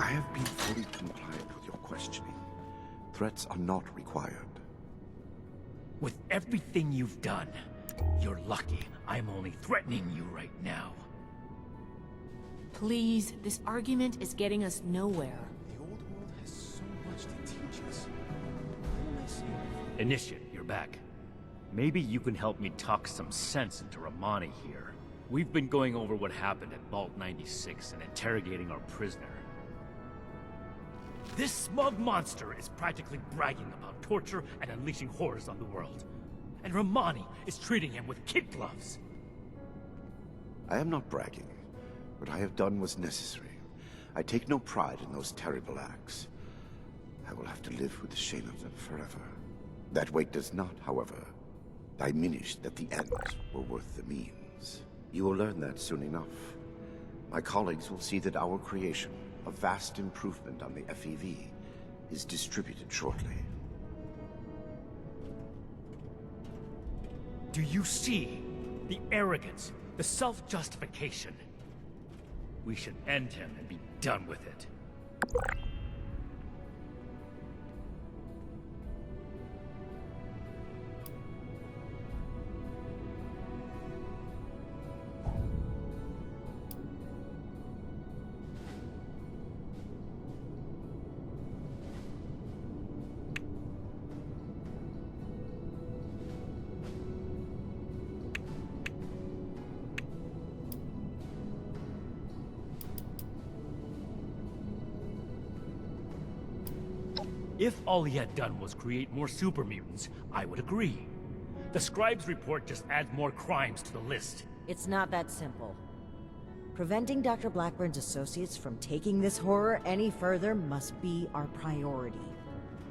I have been fully compliant with your questioning. Threats are not required. With everything you've done, you're lucky I'm only threatening you right now. Please, this argument is getting us nowhere. The old world has so much to teach us. Why am I seeing? Initiate, you're back. Maybe you can help me talk some sense into Romani here. We've been going over what happened at Vault 96 and interrogating our prisoner. This smug monster is practically bragging about torture and unleashing horrors on the world. And Romani is treating him with kid gloves. I am not bragging. What I have done was necessary. I take no pride in those terrible acts. I will have to live with the shame of them forever. That weight does not, however, diminish that the ends were worth the means. You will learn that soon enough. My colleagues will see that our creation, a vast improvement on the FEV, is distributed shortly. Do you see the arrogance, the self-justification? We should end him and be done with it. If all he had done was create more super mutants, I would agree. The scribe's report just adds more crimes to the list. It's not that simple. Preventing Dr. Blackburn's associates from taking this horror any further must be our priority.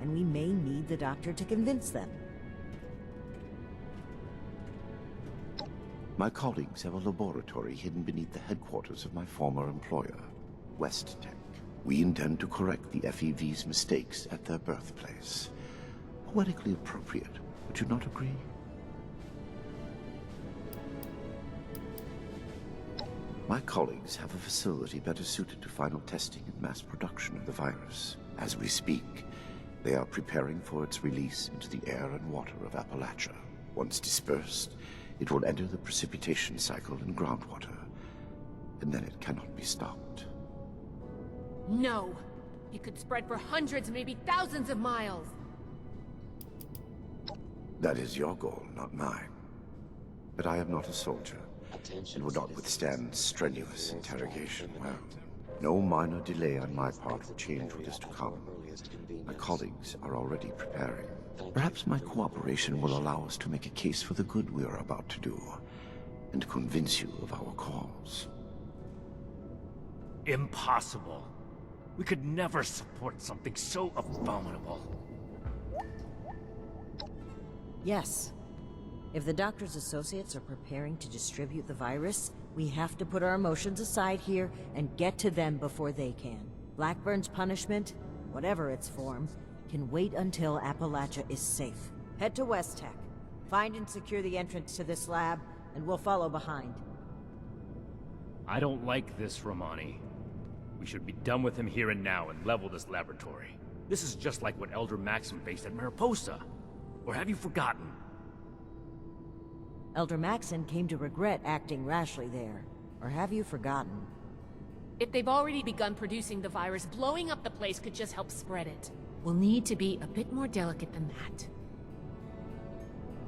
And we may need the doctor to convince them. My colleagues have a laboratory hidden beneath the headquarters of my former employer, West Tech. We intend to correct the FEV's mistakes at their birthplace. Poetically appropriate, would you not agree? My colleagues have a facility better suited to final testing and mass production of the virus. As we speak, they are preparing for its release into the air and water of Appalachia. Once dispersed, it will enter the precipitation cycle in groundwater, and then it cannot be stopped. No! It could spread for hundreds, maybe thousands of miles! That is your goal, not mine. But I am not a soldier, and would not withstand strenuous interrogation. Well, no minor delay on my part will change what is to come. My colleagues are already preparing. Perhaps my cooperation will allow us to make a case for the good we are about to do, and convince you of our cause. Impossible. We could never support something so abominable. Yes. If the doctor's associates are preparing to distribute the virus, we have to put our emotions aside here and get to them before they can. Blackburn's punishment, whatever its form, can wait until Appalachia is safe. Head to West Tech. Find and secure the entrance to this lab, and we'll follow behind. I don't like this, Romani. We should be done with him here and now and level this laboratory. This is just like what Elder Maxim faced at Mariposa. Or have you forgotten? Elder Maxon came to regret acting rashly there. Or have you forgotten? If they've already begun producing the virus, blowing up the place could just help spread it. We'll need to be a bit more delicate than that.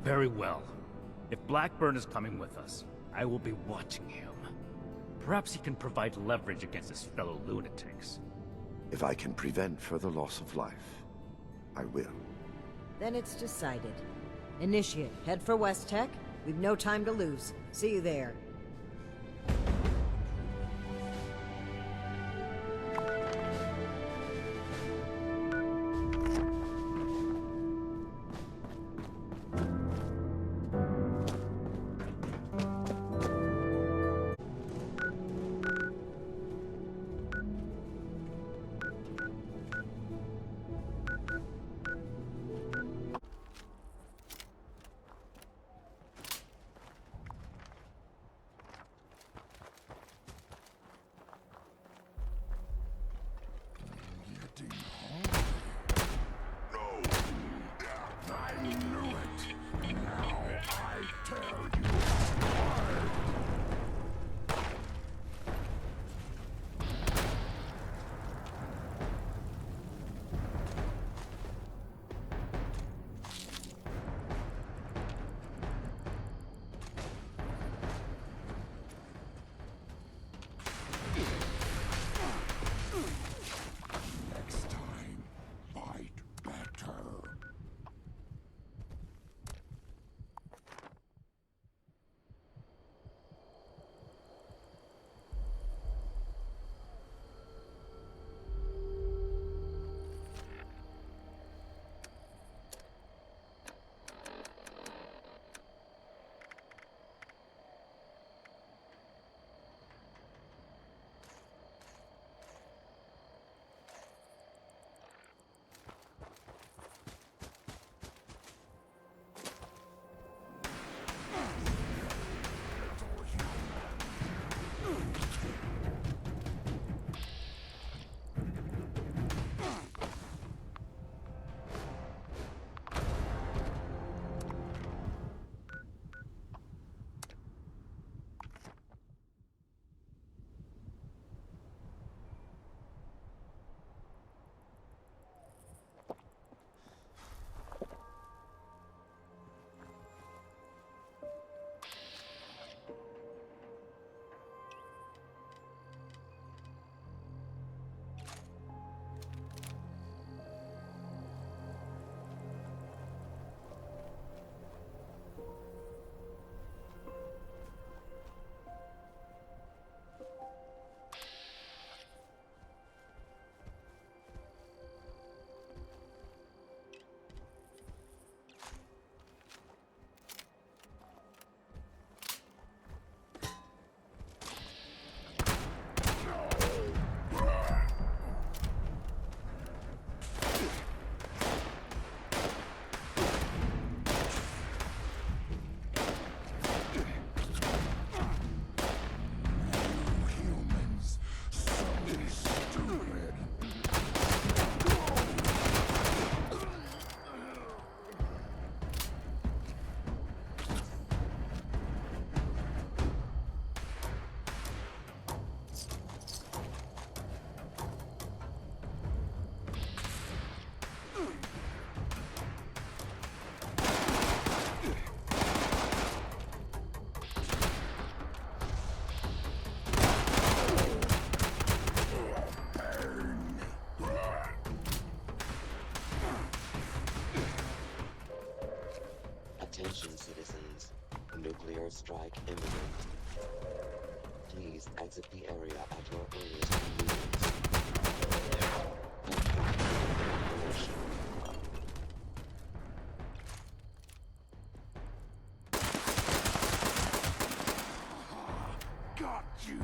Very well. If Blackburn is coming with us, I will be watching him. Perhaps he can provide leverage against his fellow lunatics. If I can prevent further loss of life, I will. Then it's decided. Initiate, head for West Tech. We've no time to lose. See you there. Airstrike imminent. Please exit the area at your earliest convenience. Operation. Got you!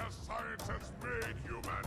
Science has made, human!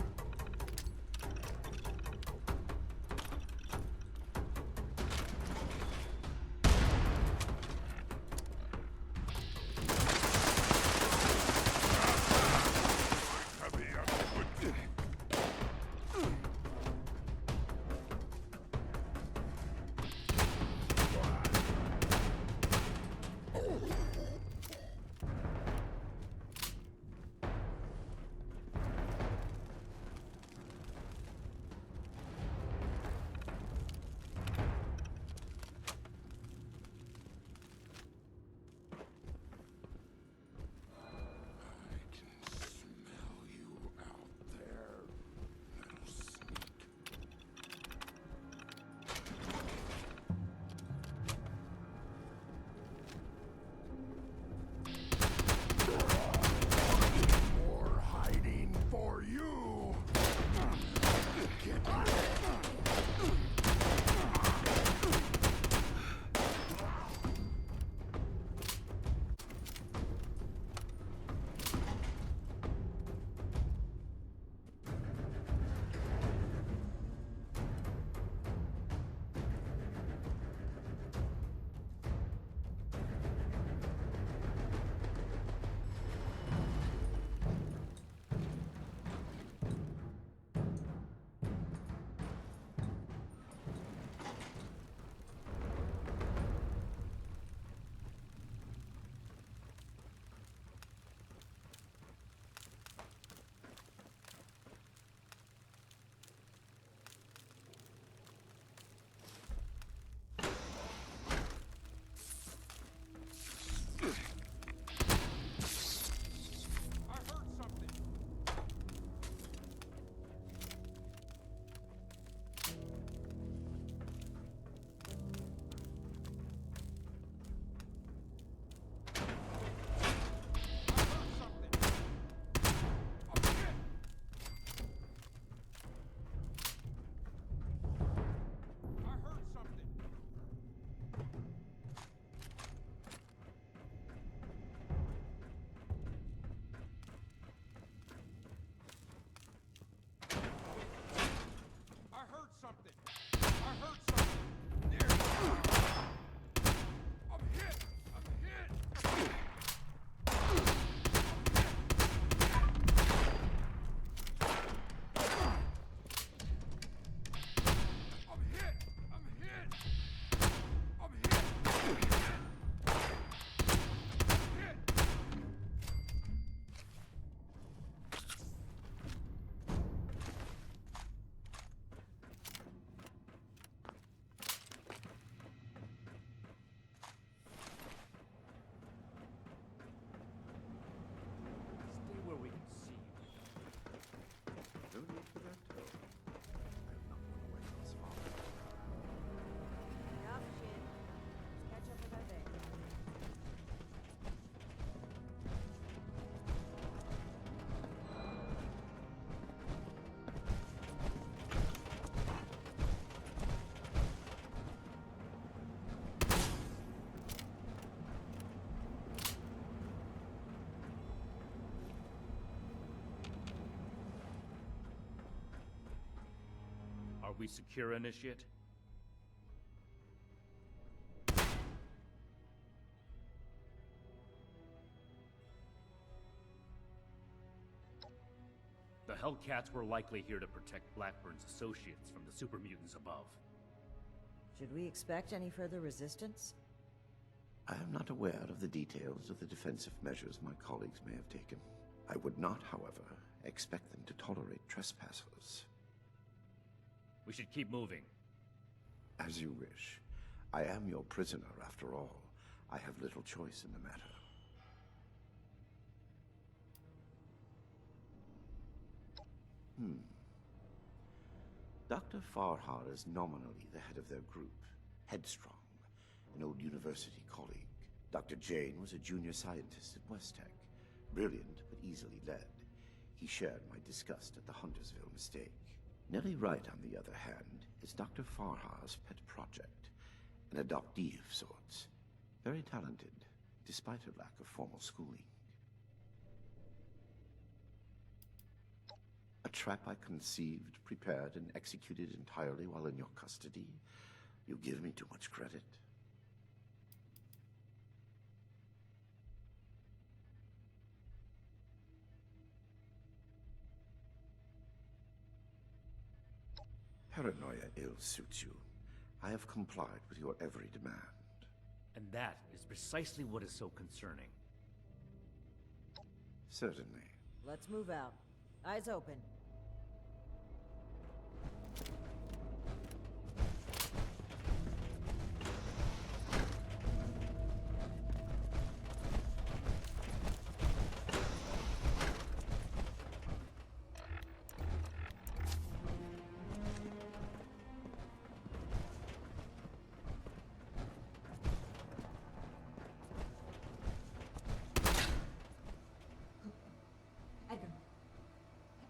we secure Initiate? The Hellcats were likely here to protect Blackburn's associates from the super mutants above. Should we expect any further resistance? I am not aware of the details of the defensive measures my colleagues may have taken. I would not, however, expect them to tolerate trespassers. We should keep moving. As you wish. I am your prisoner, after all. I have little choice in the matter. Dr. Farhar is nominally the head of their group, Headstrong, an old university colleague. Dr. Jane was a junior scientist at Westtech, brilliant but easily led. He shared my disgust at the Huntersville mistake. Nellie Wright, on the other hand, is Dr. Farhar's pet project, an adoptee of sorts. Very talented, despite her lack of formal schooling. A trap I conceived, prepared, and executed entirely while in your custody? You give me too much credit. Paranoia ill suits you. I have complied with your every demand. And that is precisely what is so concerning. Certainly. Let's move out. Eyes open.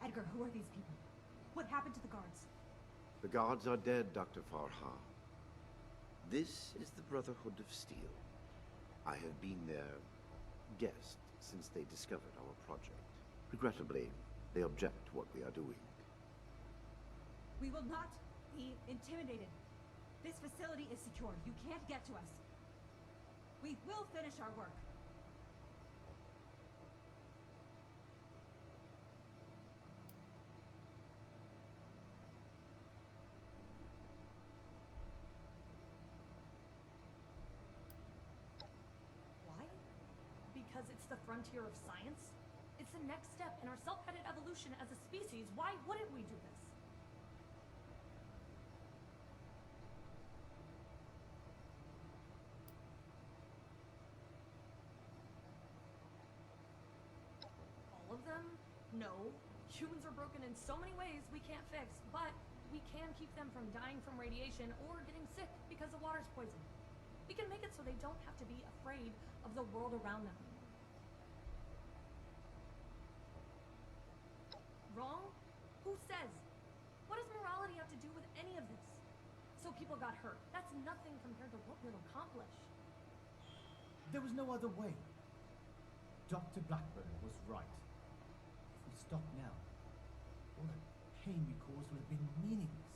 Edgar, who are these people? What happened to the guards? The guards are dead, Dr. Farhar. This is the Brotherhood of Steel. I have been their guest since they discovered our project. Regrettably, they object to what we are doing. We will not be intimidated. This facility is secure. You can't get to us. We will finish our work. Because it's the frontier of science? It's the next step in our self-headed evolution as a species. Why wouldn't we do this? All of them? No. Humans are broken in so many ways we can't fix, but we can keep them from dying from radiation or getting sick because the water's poisoned. We can make it so they don't have to be afraid of the world around them. Wrong? Who says? What does morality have to do with any of this? So people got hurt. That's nothing compared to what we'll accomplish. There was no other way. Dr. Blackburn was right. If we stop now, all that pain we caused would have been meaningless.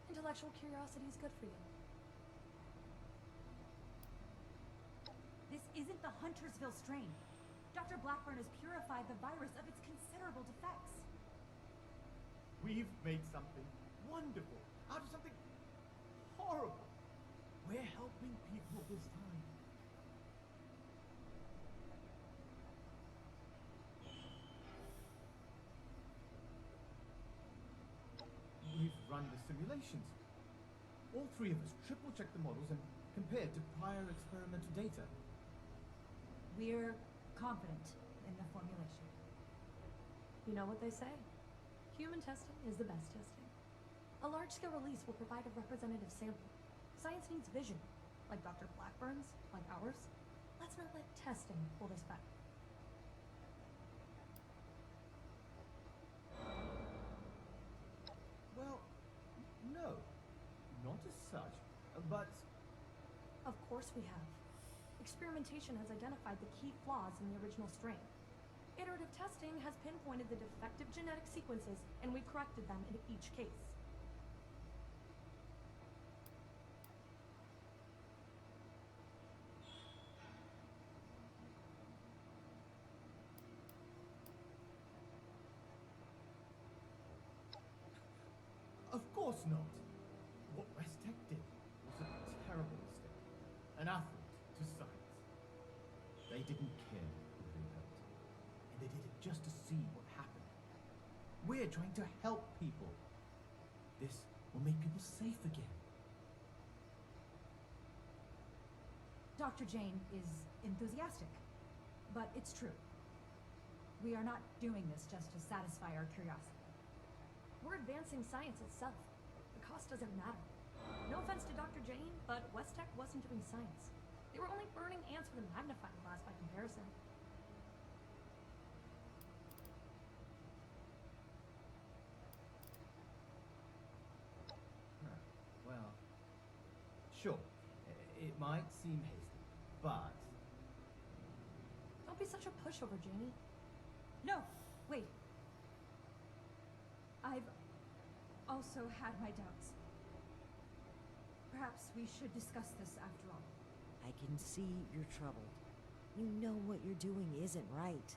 Intellectual curiosity is good for you. This isn't the Huntersville strain. Dr. Blackburn has purified the virus of its considerable defects. We've made something wonderful out of something horrible. We're helping people this time. We've run the simulations. All three of us triple-checked the models and compared to prior experimental data. We're confident in the formulation. You know what they say? Human testing is the best testing. A large-scale release will provide a representative sample. Science needs vision, like Dr. Blackburn's, like ours. Let's not let testing hold us back. Well, no. Not as such, but... Of course we have. Experimentation has identified the key flaws in the original strain. Iterative testing has pinpointed the defective genetic sequences, and we've corrected them in each case. Of course not. What Westech did was a terrible mistake. An affront to science. They didn't care who they hurt. And they did it just to see what happened. We're trying to help people. This will make people safe again. Dr. Jane is enthusiastic, but it's true. We are not doing this just to satisfy our curiosity. We're advancing science itself. The cost doesn't matter. No offense to Dr. Jane, but Westech wasn't doing science. They were only burning ants with a magnifying glass by comparison. Well, sure. It might seem hasty, but Don't be such a pushover, Janie. No, wait. I've also had my doubts. Perhaps we should discuss this after all. I can see you're troubled. You know what you're doing isn't right.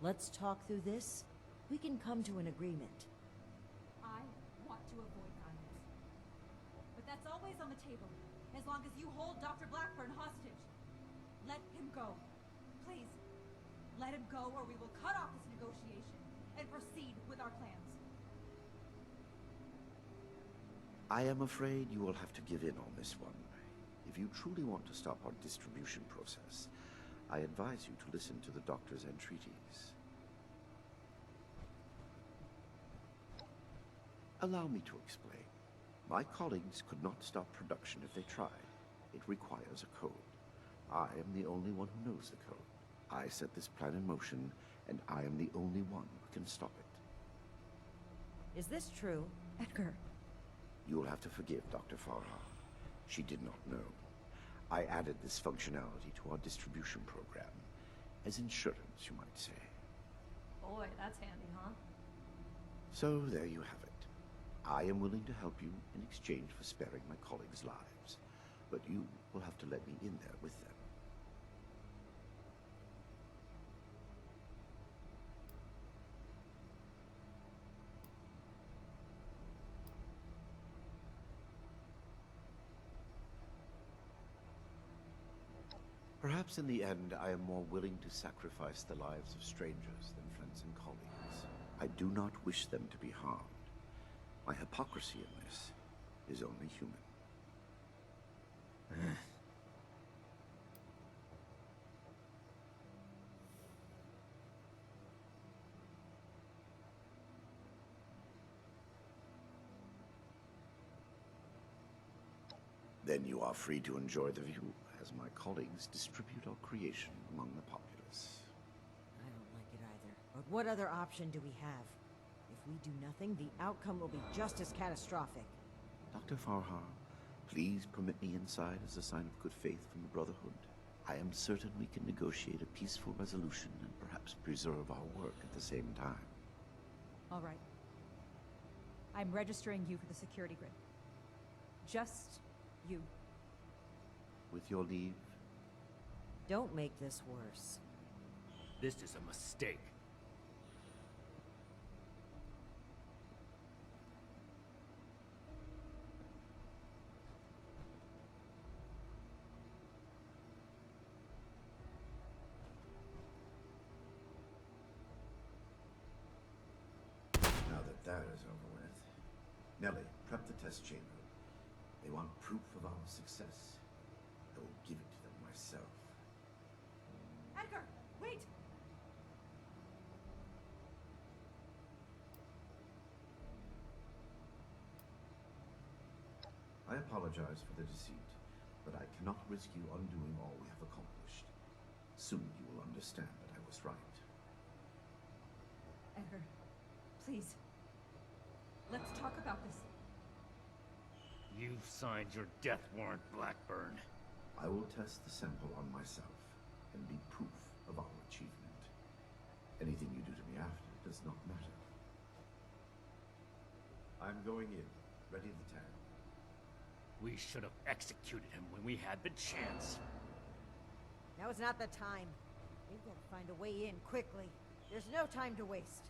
Let's talk through this. We can come to an agreement. I want to avoid violence. But that's always on the table, as long as you hold Dr. Blackburn hostage. Let him go. Please, let him go or we will cut off this negotiation and proceed with our plans. I am afraid you will have to give in on this one. If you truly want to stop our distribution process, I advise you to listen to the doctor's entreaties. Allow me to explain. My colleagues could not stop production if they tried. It requires a code. I am the only one who knows the code. I set this plan in motion, and I am the only one who can stop it. Is this true? Edgar. You will have to forgive Dr. Farha. She did not know. I added this functionality to our distribution program. As insurance, you might say. Boy, that's handy, huh? So there you have it. I am willing to help you in exchange for sparing my colleagues' lives. But you will have to let me in there with them. Perhaps in the end, I am more willing to sacrifice the lives of strangers than friends and colleagues. I do not wish them to be harmed. My hypocrisy in this is only human. Then you are free to enjoy the view, as my colleagues distribute our creation among the populace. I don't like it either. But what other option do we have? If we do nothing, the outcome will be just as catastrophic. Dr. Farha, please permit me inside as a sign of good faith from the Brotherhood. I am certain we can negotiate a peaceful resolution and perhaps preserve our work at the same time. All right. I'm registering you for the security grid. Just you. With your leave, Don't make this worse. This is a mistake. now that that is over with, Nellie, prep the test chamber. They want proof of our success. I will give it to them myself. Edgar, wait! I apologize for the deceit, but I cannot risk you undoing all we have accomplished. Soon you will understand that I was right. Edgar, please. Let's talk about this. You've signed your death warrant, Blackburn. I will test the sample on myself and be proof of our achievement. Anything you do to me after does not matter. I'm going in. Ready the tank. We should have executed him when we had the chance. Now is not the time. We've got to find a way in quickly. There's no time to waste.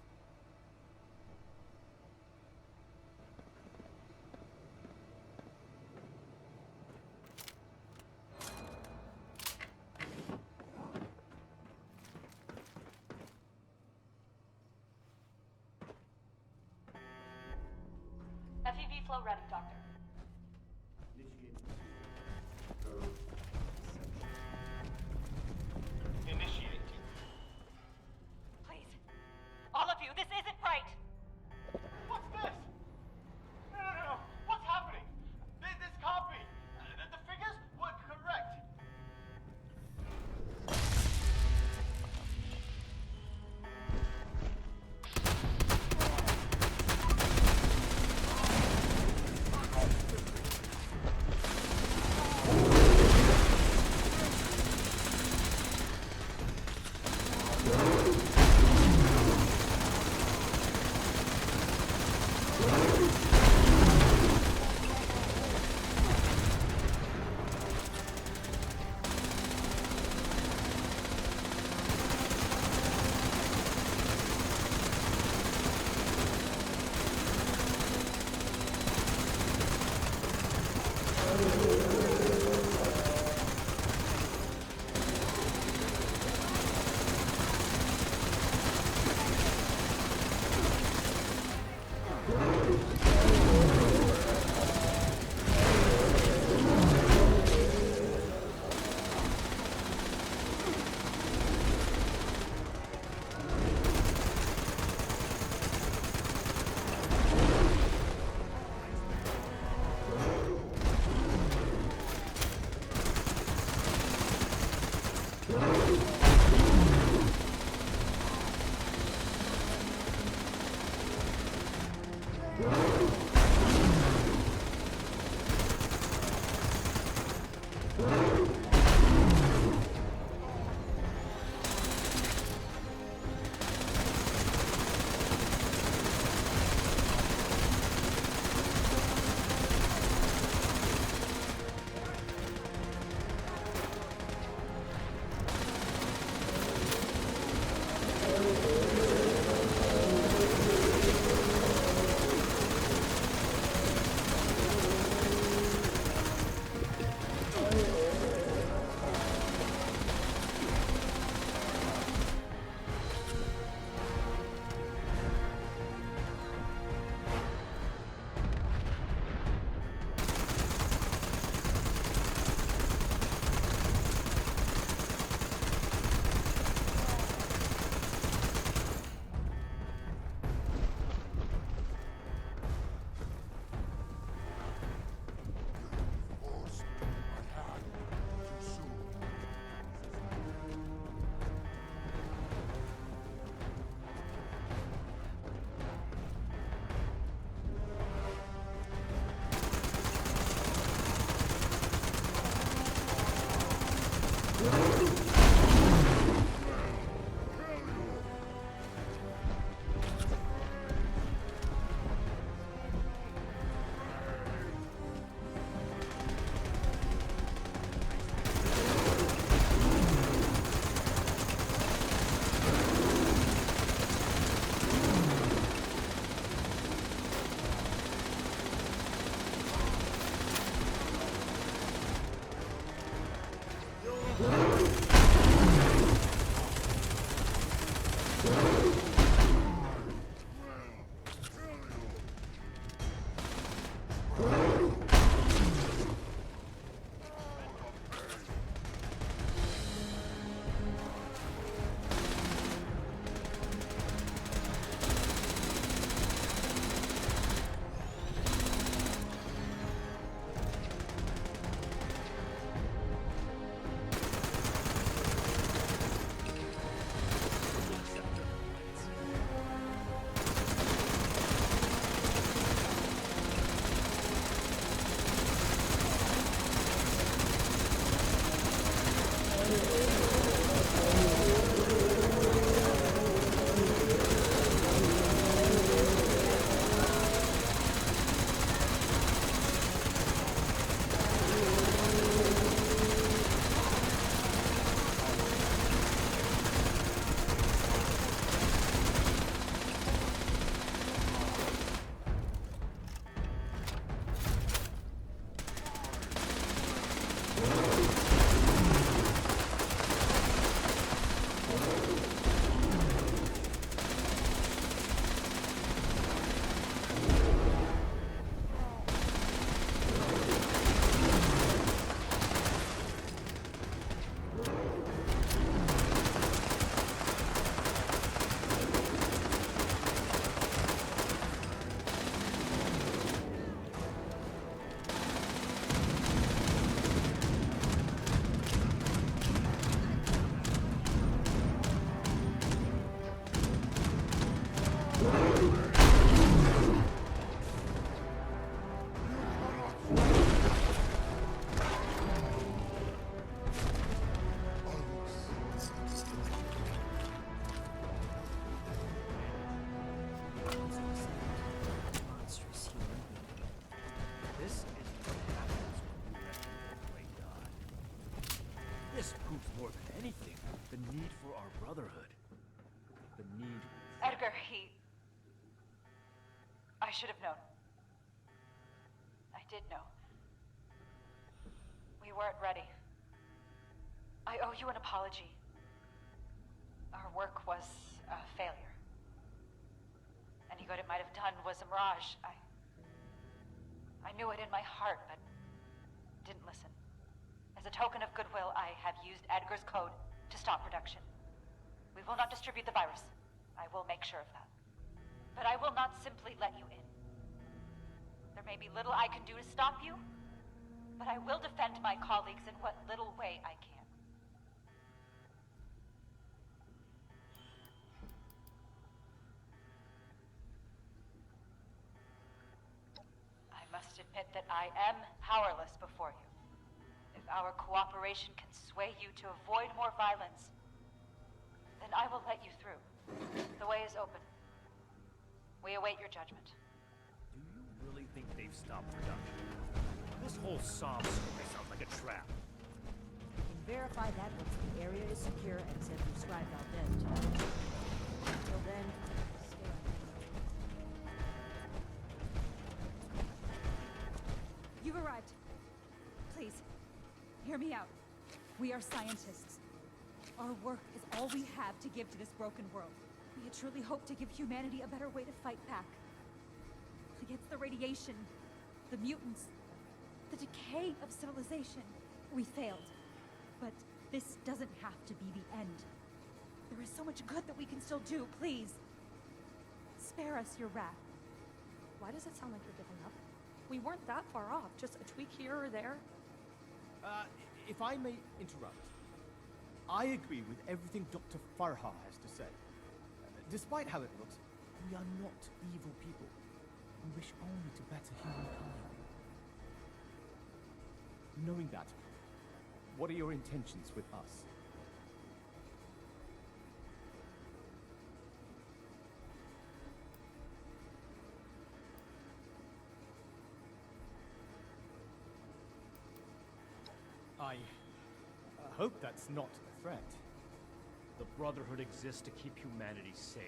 FEV flow ready, Doctor. Initiate. Please. All of you, this isn't right! What's this? No. What's happening? This can't be. The figures were correct. proves more than anything the need for our brotherhood. The need... Edgar, I should have known. I did know. We weren't ready. I owe you an apology. Our work was a failure. Any good it might have done was a mirage. I knew it in my heart, but didn't listen. As a token of goodwill, I have used Edgar's code to stop production. We will not distribute the virus. I will make sure of that. But I will not simply let you in. There may be little I can do to stop you, but I will defend my colleagues in what little way I can. I must admit that I am powerless before you. If our cooperation can sway you to avoid more violence, then I will let you through. The way is open. We await your judgment. Do you really think they've stopped production? This whole Psalm story sounds like a trap. We can verify that once the area is secure and send from Scribe Valdez to us. Until then, stay on. You've arrived. Please, hear me out. We are scientists. Our work is all we have to give to this broken world. We had truly hoped to give humanity a better way to fight back. Against the radiation, the mutants, the decay of civilization. We failed. But this doesn't have to be the end. There is so much good that we can still do. Please, spare us your wrath. Why does it sound like you're giving up? We weren't that far off, just a tweak here or there. If I may interrupt, I agree with everything Dr. Farha has to say. Despite how it looks, we are not evil people. We wish only to better humankind. Knowing that, what are your intentions with us? I hope that's not a threat. The Brotherhood exists to keep humanity safe.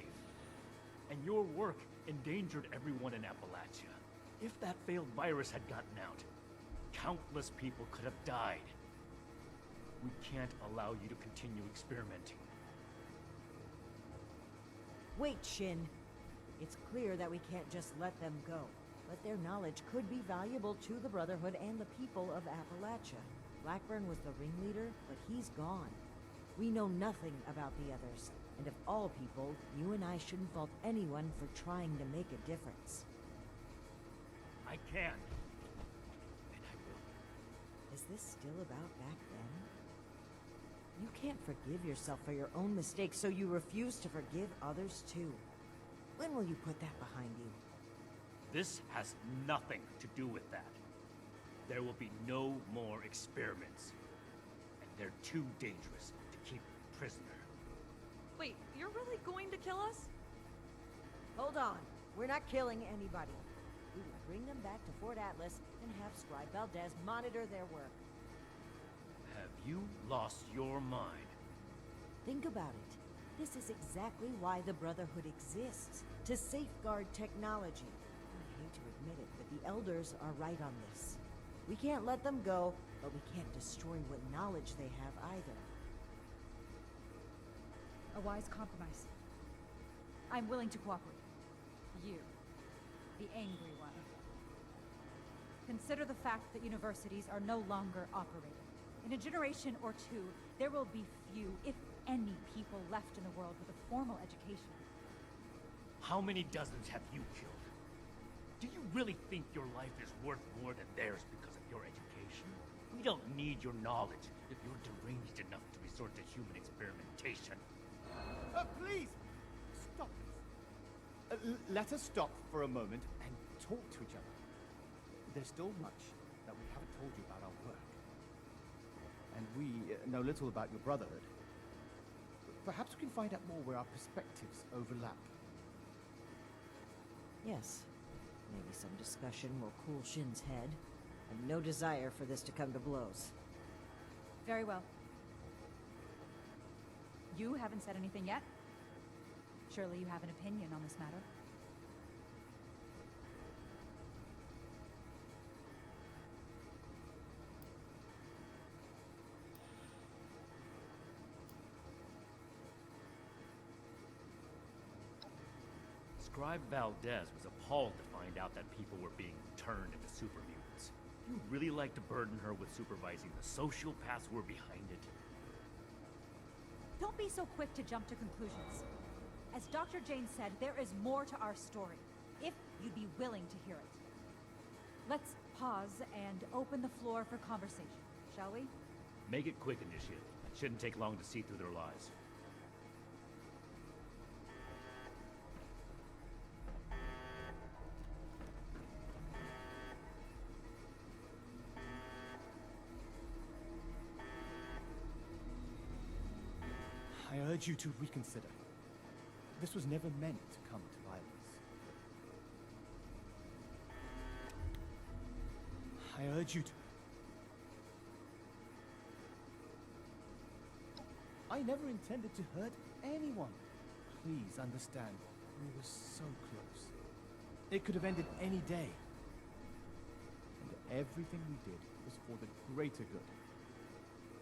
And your work endangered everyone in Appalachia. If that failed virus had gotten out, countless people could have died. We can't allow you to continue experimenting. Wait, Shin. It's clear that we can't just let them go. But their knowledge could be valuable to the Brotherhood and the people of Appalachia. Blackburn was the ringleader, but he's gone. We know nothing about the others, and of all people, you and I shouldn't fault anyone for trying to make a difference. I can. And I will. Is this still about back then? You can't forgive yourself for your own mistakes, so you refuse to forgive others too. When will you put that behind you? This has nothing to do with that. There will be no more experiments. And they're too dangerous to keep a prisoner. Wait, you're really going to kill us? Hold on. We're not killing anybody. We will bring them back to Fort Atlas and have Scribe Valdez monitor their work. Have you lost your mind? Think about it. This is exactly why the Brotherhood exists. To safeguard technology. I hate to admit it, but the Elders are right on this. We can't let them go, but we can't destroy what knowledge they have either. A wise compromise. I'm willing to cooperate. You, the angry one. Consider the fact that universities are no longer operating. In a generation or two, there will be few, if any, people left in the world with a formal education. How many dozens have you killed? Do you really think your life is worth more than theirs because of your education? We don't need your knowledge if you're deranged enough to resort to human experimentation. Please! Stop this. Let us stop for a moment and talk to each other. There's still much that we haven't told you about our work. And we know little about your Brotherhood. Perhaps we can find out more where our perspectives overlap. Yes. Maybe some discussion will cool Shin's head. I've no desire for this to come to blows. Very well. You haven't said anything yet? Surely you have an opinion on this matter. Scribe Valdez was appalled to find out that people were being turned into super mutants. You really like to burden her with supervising the sociopaths who were behind it? Don't be so quick to jump to conclusions. As Dr. Jane said, there is more to our story, if you'd be willing to hear it. Let's pause and open the floor for conversation, shall we? Make it quick, Initiate. It shouldn't take long to see through their lies. I urge you to reconsider. This was never meant to come to violence. I urge you to... I never intended to hurt anyone. Please understand, we were so close. It could have ended any day. And everything we did was for the greater good.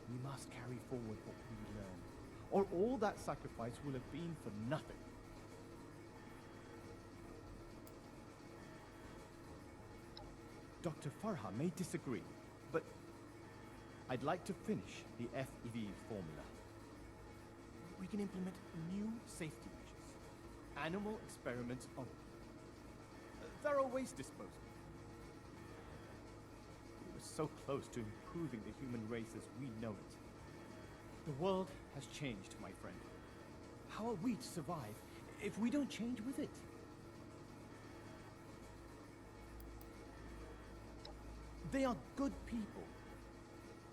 We must carry forward what we learned, or all that sacrifice will have been for nothing. Dr. Farha may disagree, but I'd like to finish the FEV formula. We can implement new safety measures, animal experiments on thorough waste disposal. We were so close to improving the human race as we know it. The world has changed, my friend. How are we to survive if we don't change with it? They are good people.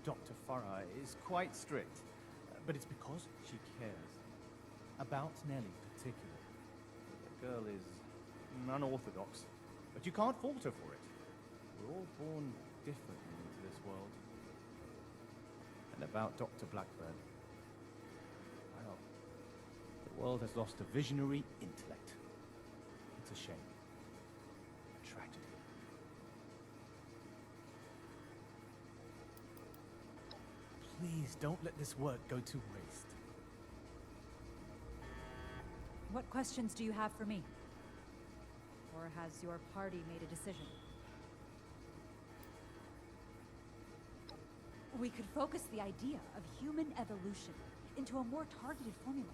Dr. Farah is quite strict, but it's because she cares. About Nellie particularly. The girl is unorthodox, but you can't fault her for it. We're all born differently into this world. And about Dr. Blackburn, well, the world has lost a visionary intellect. It's a shame. A tragedy. Please don't let this work go to waste. What questions do you have for me? Or has your party made a decision? We could focus the idea of human evolution into a more targeted formula.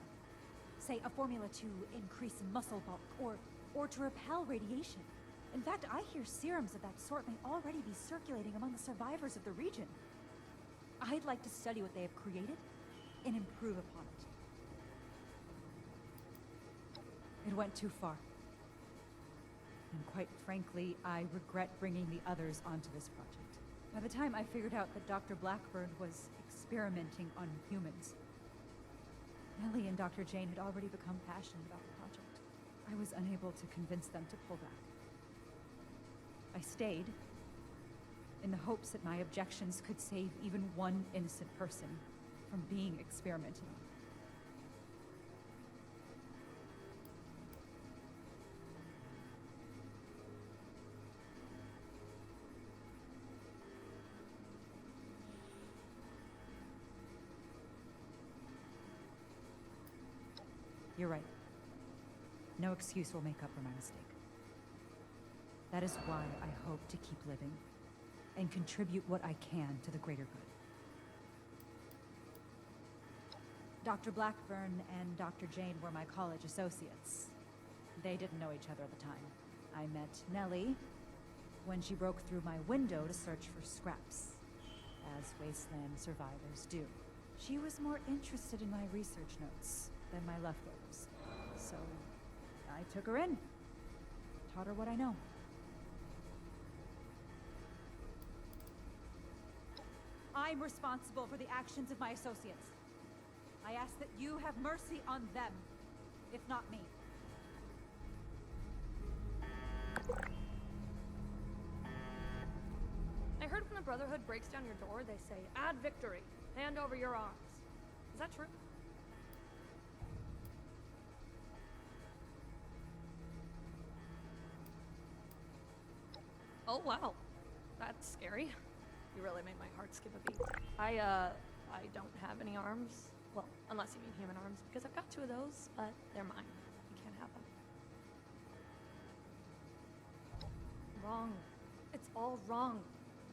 Say, a formula to increase muscle bulk, or to repel radiation. In fact, I hear serums of that sort may already be circulating among the survivors of the region. I'd like to study what they have created and improve upon it. It went too far. And quite frankly, I regret bringing the others onto this project. By the time I figured out that Dr. Blackburn was experimenting on humans, Nellie and Dr. Jane had already become passionate about the project. I was unable to convince them to pull back. I stayed, in the hopes that my objections could save even one innocent person from being experimented on. You're right. No excuse will make up for my mistake. That is why I hope to keep living and contribute what I can to the greater good. Dr. Blackburn and Dr. Jane were my college associates. They didn't know each other at the time. I met Nellie when she broke through my window to search for scraps, as wasteland survivors do. She was more interested in my research notes than my leftovers, so I took her in, taught her what I know. I'm responsible for the actions of my associates. I ask that you have mercy on them, if not me. I heard when the Brotherhood breaks down your door, they say, "Add victory. Hand over your arms." Is that true? Oh, wow. That's scary. You really made my heart skip a beat. I don't have any arms. Well, unless you mean human arms, because I've got 2 of those, but they're mine. You can't have them. Wrong. It's all wrong.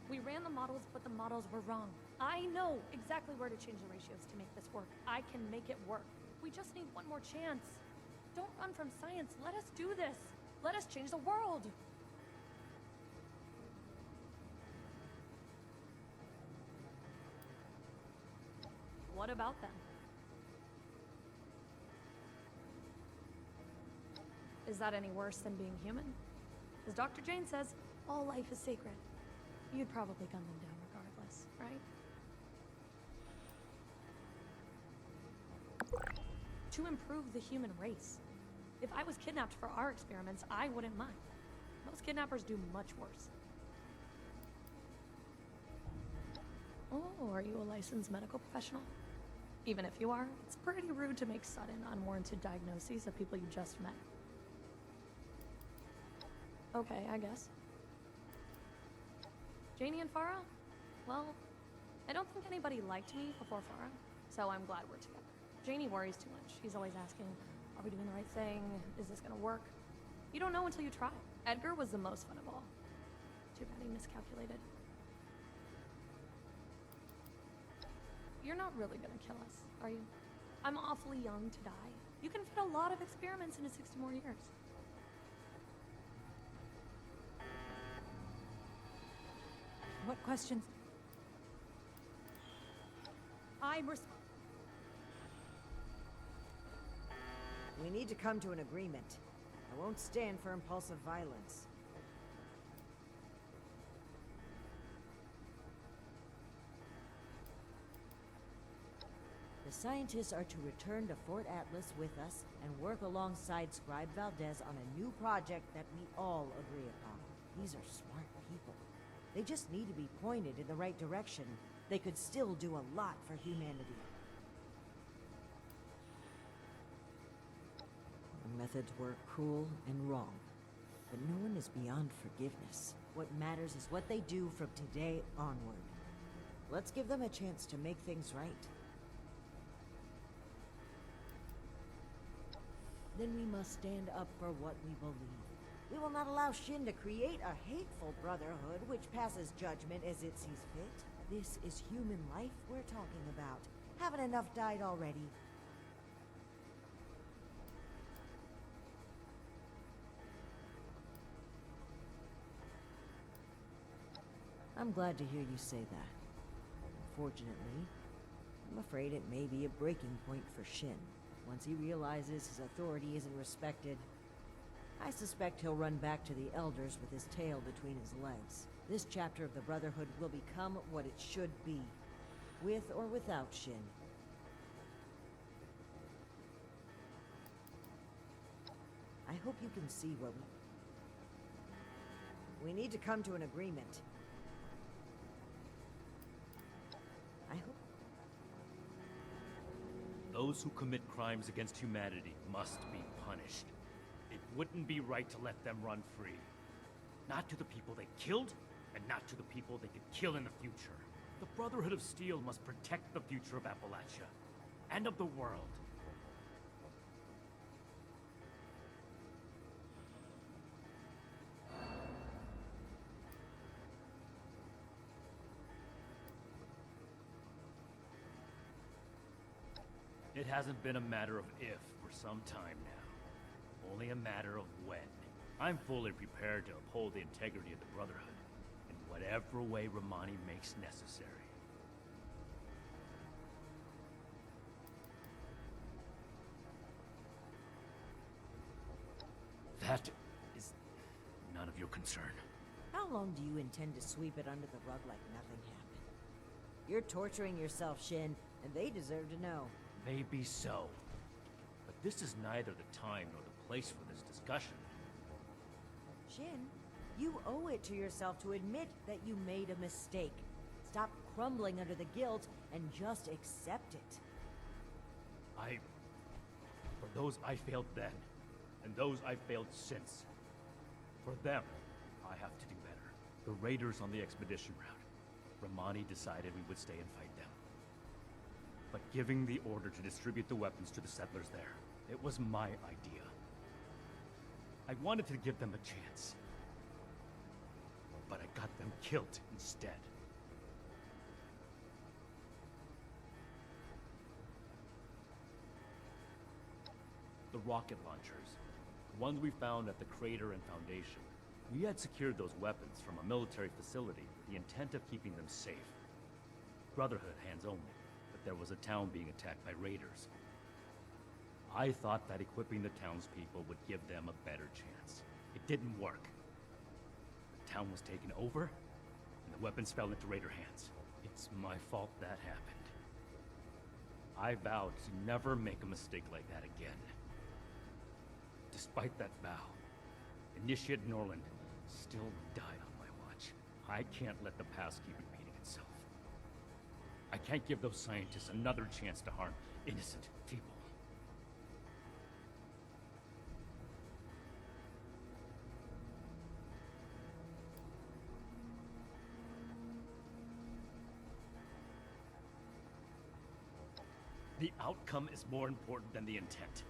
We ran the models, but the models were wrong. I know exactly where to change the ratios to make this work. I can make it work. We just need one more chance. Don't run from science. Let us do this. Let us change the world. What about them? Is that any worse than being human? As Dr. Jane says, all life is sacred. You'd probably gun them down regardless, right? To improve the human race. If I was kidnapped for our experiments, I wouldn't mind. Most kidnappers do much worse. Oh, are you a licensed medical professional? Even if you are, it's pretty rude to make sudden, unwarranted diagnoses of people you just met. Okay, I guess. Janie and Farah? Well, I don't think anybody liked me before Farah, so I'm glad we're together. Janie worries too much. She's always asking, are we doing the right thing? Is this gonna work? You don't know until you try. Edgar was the most fun of all. Too bad he miscalculated. You're not really gonna kill us, are you? I'm awfully young to die. You can fit a lot of experiments into 60 more years. What questions? We need to come to an agreement. I won't stand for impulsive violence. The scientists are to return to Fort Atlas with us and work alongside Scribe Valdez on a new project that we all agree upon. These are smart people. They just need to be pointed in the right direction. They could still do a lot for humanity. Our methods were cruel and wrong, but no one is beyond forgiveness. What matters is what they do from today onward. Let's give them a chance to make things right. Then we must stand up for what we believe. We will not allow Shin to create a hateful brotherhood which passes judgment as it sees fit. This is human life we're talking about. Haven't enough died already? I'm glad to hear you say that. Unfortunately, I'm afraid it may be a breaking point for Shin. Once he realizes his authority isn't respected, I suspect he'll run back to the Elders with his tail between his legs. This chapter of the Brotherhood will become what it should be, with or without Shin. I hope you can see what we need to come to an agreement. I hope... Those who commit crimes against humanity must be punished. It wouldn't be right to let them run free. Not to the people they killed, and not to the people they could kill in the future. The Brotherhood of Steel must protect the future of Appalachia, and of the world. It hasn't been a matter of if for some time now. Only a matter of when. I'm fully prepared to uphold the integrity of the Brotherhood in whatever way Romani makes necessary. That is none of your concern. How long do you intend to sweep it under the rug like nothing happened? You're torturing yourself, Shin, and they deserve to know. Maybe so. But this is neither the time nor the place for this discussion. Shin, you owe it to yourself to admit that you made a mistake. Stop crumbling under the guilt and just accept it. For those I failed then, and those I failed since, for them, I have to do better. The raiders on the expedition route. Romani decided we would stay and fight them. But giving the order to distribute the weapons to the settlers there, it was my idea. I wanted to give them a chance. But I got them killed instead. The rocket launchers, the ones we found at the crater and foundation. We had secured those weapons from a military facility with the intent of keeping them safe. Brotherhood hands only, but there was a town being attacked by raiders. I thought that equipping the townspeople would give them a better chance. It didn't work. The town was taken over, and the weapons fell into raider hands. It's my fault that happened. I vowed to never make a mistake like that again. Despite that vow, Initiate Norland still died on my watch. I can't let the past keep repeating itself. I can't give those scientists another chance to harm innocent people. The outcome is more important than the intent.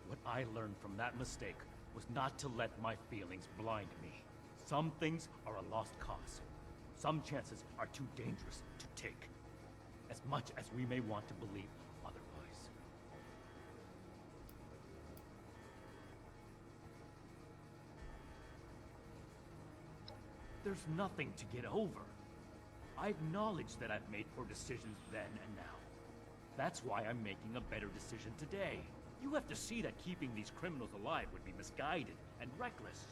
What I learned from that mistake was not to let my feelings blind me. Some things are a lost cause. Some chances are too dangerous to take. As much as we may want to believe otherwise. There's nothing to get over. I acknowledge that I've made poor decisions then and now. That's why I'm making a better decision today. You have to see that keeping these criminals alive would be misguided and reckless.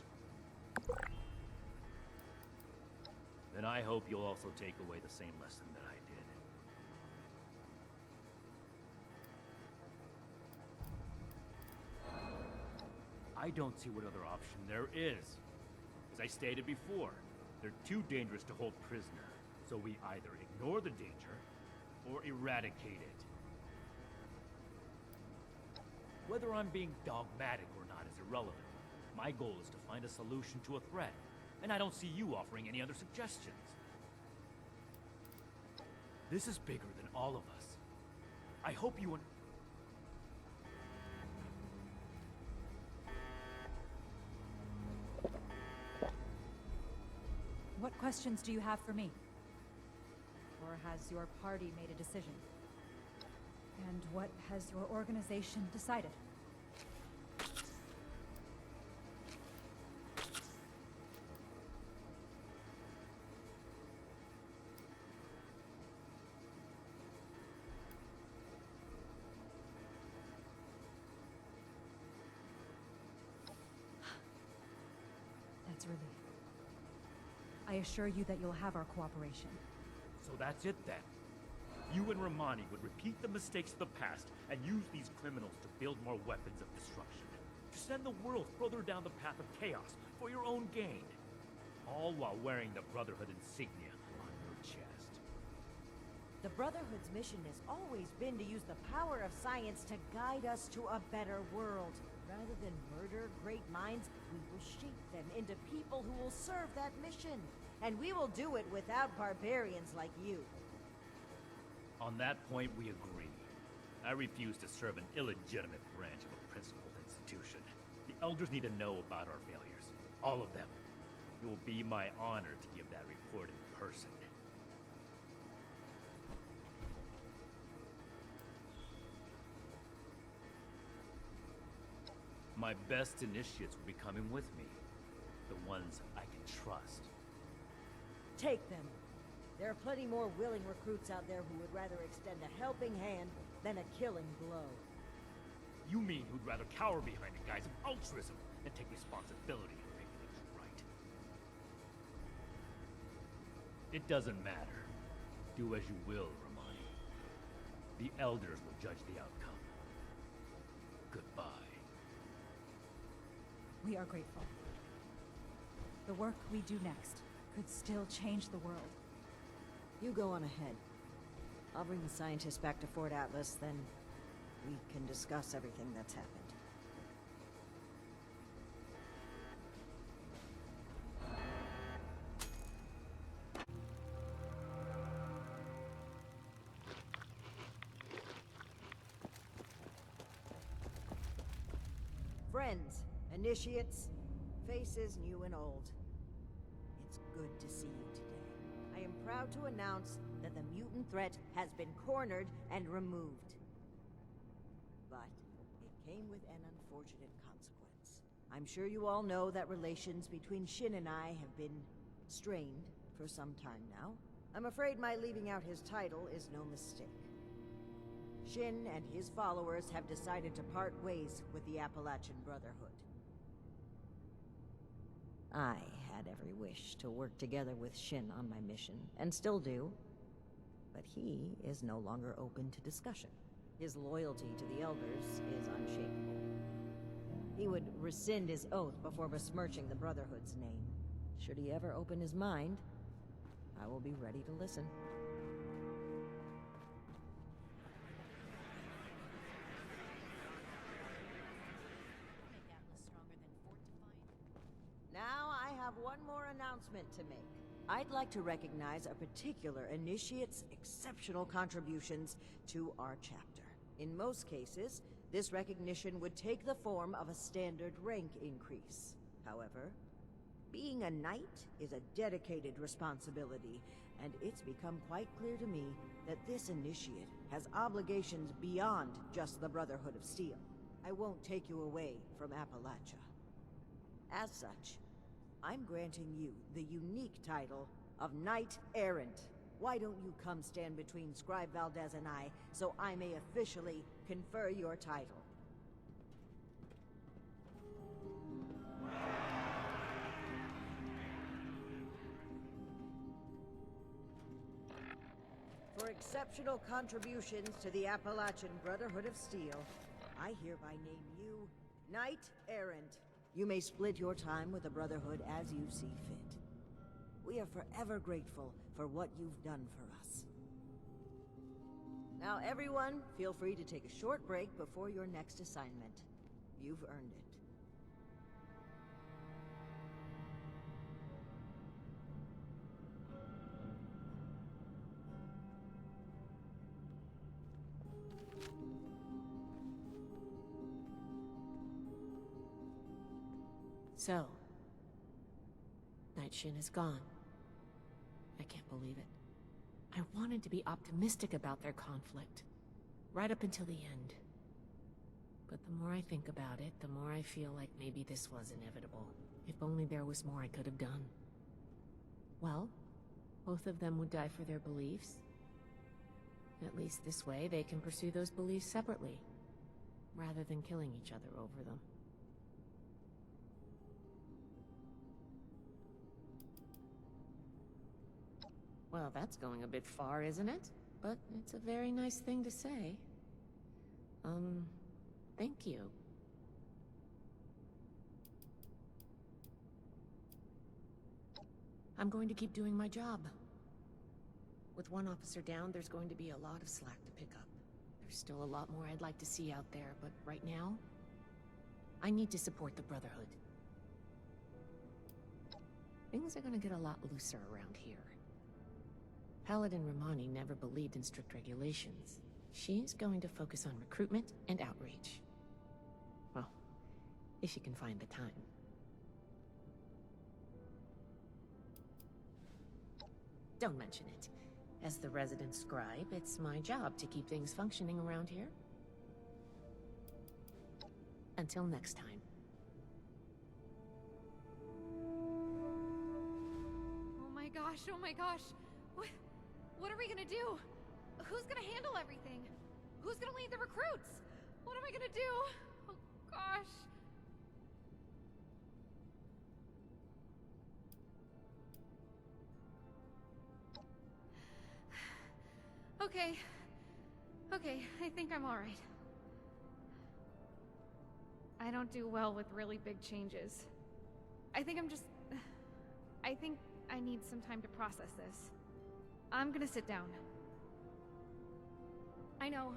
Then I hope you'll also take away the same lesson that I did. I don't see what other option there is. As I stated before, they're too dangerous to hold prisoner, so we either ignore the danger or eradicate it. Whether I'm being dogmatic or not is irrelevant. My goal is to find a solution to a threat, and I don't see you offering any other suggestions. This is bigger than all of us. I hope you What questions do you have for me? Or has your party made a decision? And what has your organization decided? That's relief. I assure you that you'll have our cooperation. So that's it then. You and Romani would repeat the mistakes of the past and use these criminals to build more weapons of destruction. To send the world further down the path of chaos for your own gain. All while wearing the Brotherhood insignia on your chest. The Brotherhood's mission has always been to use the power of science to guide us to a better world. Rather than murder great minds, we will shape them into people who will serve that mission. And we will do it without barbarians like you. On that point, we agree. I refuse to serve an illegitimate branch of a principled institution. The Elders need to know about our failures. All of them. It will be my honor to give that report in person. My best initiates will be coming with me. The ones I can trust. Take them. There are plenty more willing recruits out there who would rather extend a helping hand than a killing blow. You mean who'd rather cower behind the guise of altruism than take responsibility and make things right? It doesn't matter. Do as you will, Romani. The Elders will judge the outcome. Goodbye. We are grateful. The work we do next could still change the world. You go on ahead. I'll bring the scientists back to Fort Atlas, then we can discuss everything that's happened. Friends, initiates, faces new and old. It's good to see you today. I am proud to announce that the mutant threat has been cornered and removed. But it came with an unfortunate consequence. I'm sure you all know that relations between Shin and I have been strained for some time now. I'm afraid my leaving out his title is no mistake. Shin and his followers have decided to part ways with the Appalachian Brotherhood. I had every wish to work together with Shin on my mission, and still do. But he is no longer open to discussion. His loyalty to the Elders is unshakable. He would rescind his oath before besmirching the Brotherhood's name. Should he ever open his mind, I will be ready to listen. Now I have one more announcement to make. I'd like to recognize a particular initiate's exceptional contributions to our chapter. In most cases, this recognition would take the form of a standard rank increase. However, being a knight is a dedicated responsibility, and it's become quite clear to me that this initiate has obligations beyond just the Brotherhood of Steel. I won't take you away from Appalachia. As such, I'm granting you the unique title of Knight Errant. Why don't you come stand between Scribe Valdez and I, so I may officially confer your title? For exceptional contributions to the Appalachian Brotherhood of Steel, I hereby name you Knight Errant. You may split your time with the Brotherhood as you see fit. We are forever grateful for what you've done for us. Now everyone, feel free to take a short break before your next assignment. You've earned it. So, Night Shin is gone. I can't believe it. I wanted to be optimistic about their conflict, right up until the end. But the more I think about it, the more I feel like maybe this was inevitable. If only there was more I could have done. Well, both of them would die for their beliefs. At least this way, they can pursue those beliefs separately, rather than killing each other over them. Well, that's going a bit far, isn't it? But it's a very nice thing to say. Thank you. I'm going to keep doing my job. With one officer down, there's going to be a lot of slack to pick up. There's still a lot more I'd like to see out there, but right now, I need to support the Brotherhood. Things are gonna get a lot looser around here. Paladin Romani never believed in strict regulations. She's going to focus on recruitment and outreach. Well, if she can find the time. Don't mention it. As the resident scribe, it's my job to keep things functioning around here. Until next time. Oh my gosh, oh my gosh. What are we gonna do? Who's gonna handle everything? Who's gonna lead the recruits? What am I gonna do? Oh gosh. Okay, I think I'm alright. I don't do well with really big changes. I think I need some time to process this. I'm gonna sit down. I know.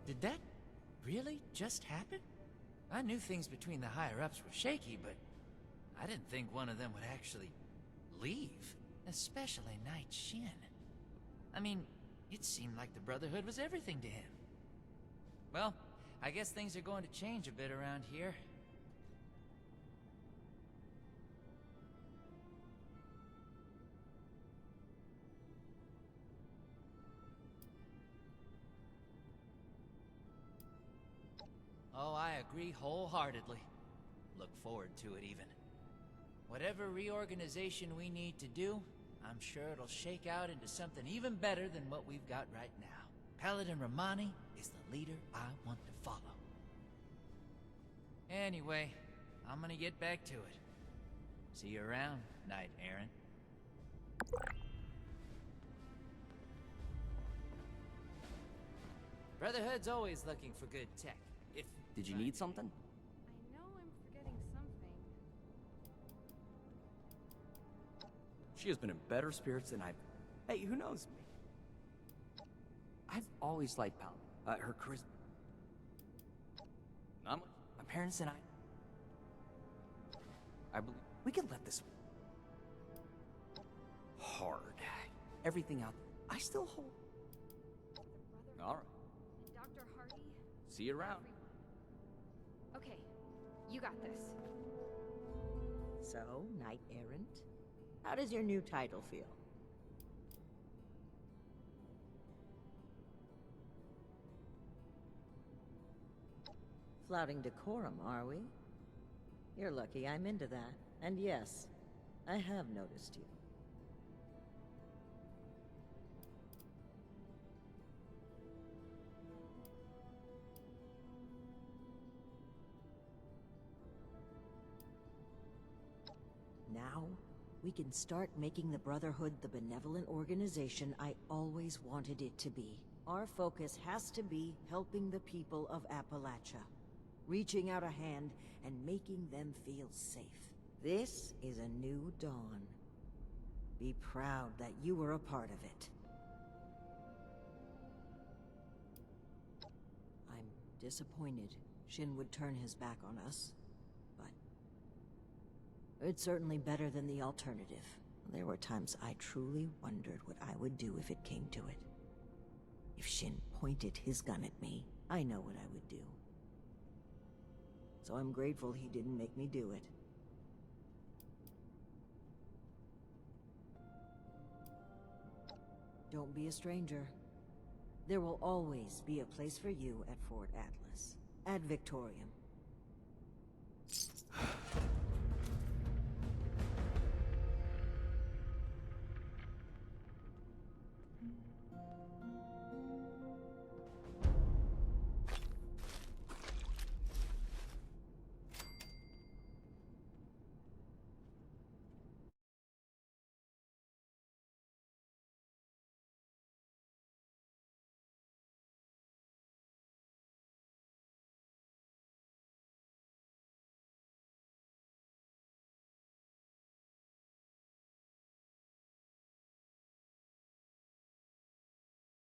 Did that really just happen? I knew things between the higher-ups were shaky, but I didn't think one of them would actually Leave? Especially Knight Shin. I mean, it seemed like the Brotherhood was everything to him. Well, I guess things are going to change a bit around here. Oh, I agree wholeheartedly. Look forward to it, even. Whatever reorganization we need to do, I'm sure it'll shake out into something even better than what we've got right now. Paladin Romani is the leader I want to follow. Anyway, I'm gonna get back to it. See you around, Knight Errant. Brotherhood's always looking for good tech. Did you need something? I know I'm forgetting something. She has been in better spirits than I've... Hey, who knows me? I've always liked Paladin. Her charisma. Not much. My parents and I believe we can let this hard. Everything out there. I still hold. All right. And Dr. Hardy. See you around. Okay, you got this. So, Knight Errant, how does your new title feel? Flouting decorum, are we? You're lucky I'm into that. And yes, I have noticed you. Now, we can start making the Brotherhood the benevolent organization I always wanted it to be. Our focus has to be helping the people of Appalachia, reaching out a hand and making them feel safe. This is a new dawn. Be proud that you were a part of it. I'm disappointed Shin would turn his back on us, but it's certainly better than the alternative. There were times I truly wondered what I would do if it came to it. If Shin pointed his gun at me, I know what I would do. So I'm grateful he didn't make me do it. Don't be a stranger. There will always be a place for you at Fort Atlas, at Victorium,